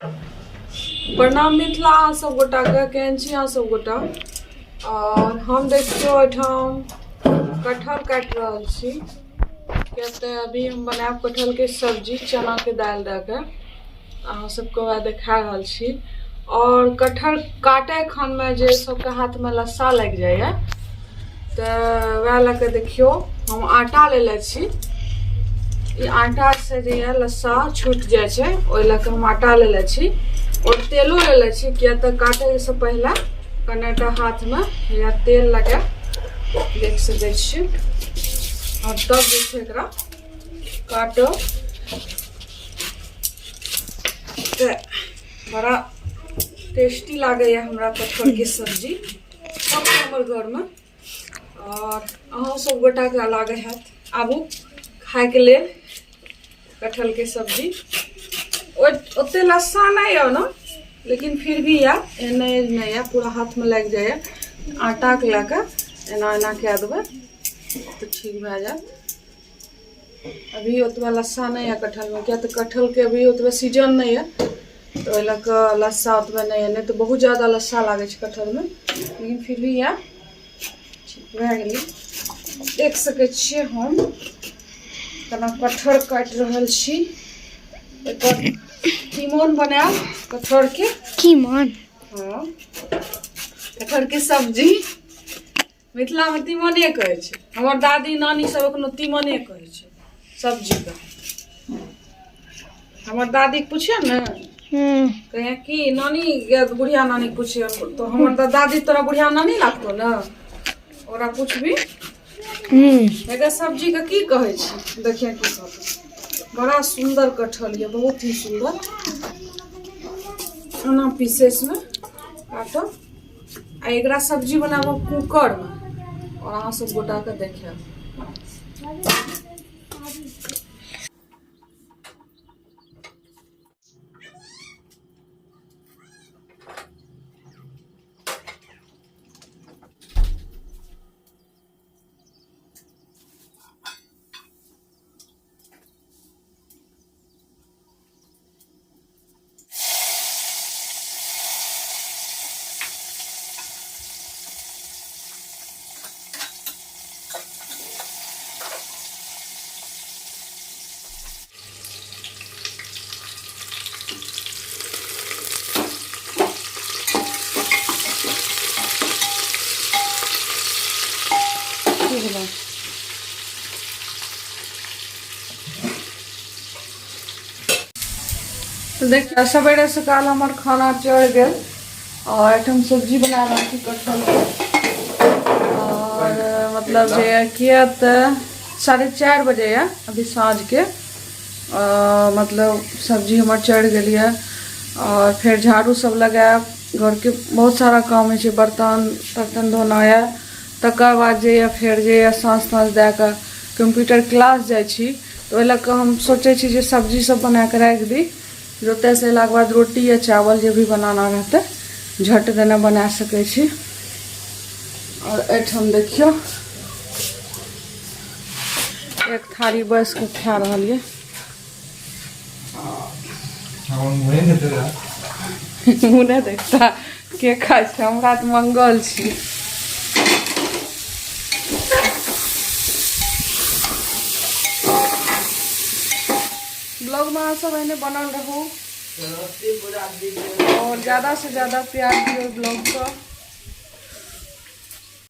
प्रणाम मिथिला अहाँ सब गोटा के केहन छी अहाँ सब गोटा। और हम देखियो एठाम कटहल काटि रहल छी किया तऽ अभी हम बनायब कटहल के सब्जी चना के दालि दऽ के अहाँ सबके वएह देखा रहल छी। और कटहल काटे खन में जे सबके हाथ में लस्सा लागि जाइए तऽ वएह लऽ के देखियो हम आटा लेले छी। ई आटा से जे है लस्सा छूट जाए छै ओइ लऽ के हम आटा लेले छी और तेलो लेले छी किया तऽ काटे से पहले कनेटा हाथ में या तेल लगा देख सकै छी और तब जे छै एकरा काटो तऽ बड़ा टेस्टी लागे हमरा कटहल के सब्जी सबके हमर घर में। और अहाँ सब गोटा के लागे हैत आबू खाए के लेल कटहल के सब्जी। ओते लस्सा नहीं है ना लेकिन फिर भी या नहीं है पूरा हाथ में लग जाए आटा के लैके एना एना कह देवे तो ठीक भए जाए। अभी उतना लस्सा नहीं है कटहल में क्या तो कटहल के अभी उतना सीजन नहीं है तो लग लस्सा उतना नहीं है, नहीं तो बहुत ज़्यादा लस्सा लगे कटहल में लेकिन फिर भी या ठीक भए गेली। देख सके छियै हम केना कटहल काटि रहल छी। एकर तीमन बनाएब कटहर के तीमन। हाँ कटहर के सब्जी मिथिला में तीमने कहै छै। हमर दादी नानी सब एखनो तीमने कहै छै सब्जी के। हमर दादी के पूछिए ने कहे कि नानी या बुढ़िया नानी पूछिए तो हमर दादी तोरा बुढ़िया नानी लागतो ना ओकरा पूछबी एकर सब्जी के की कहै छै देखिए की कहत। बड़ा सुंदर कटहल है बहुत ही सुंदर खाना पीसेस में काटो आ एकरा सब्जी बनाबो कुकर में और अहाँ सब गोटा के देखिए। तो देखिए सवेरे सकाल हमार खाना चढ़ गए और हम सब्जी बना रहा थी कटहल के। और मतलब जे किया तो 4:30 बजे है अभी साँझ के मतलब सब्जी हमार चढ़ गई है। और फिर झाड़ू सब लगाया घर के बहुत सारा काम है बर्तन तर्तन धोना है तकर बाद जे फिर जे साँझ ताँझ दे के कंप्यूटर क्लास जाए छी तो ओहि लऽ के हम सोचे छी जे सब्जी सब बना के राख दी जोते से अयलाके बाद रोटी या चावल जो भी बनाना रहते झट देना बना सके छी। और एठम देखियो एक थारी बस के खा रहा है मुँह देखता के खाए हमरा तो मंगल छी। ब्लॉग में सब एने बनल रहू और ज़्यादा से ज़्यादा प्यार दियो ब्लॉग को।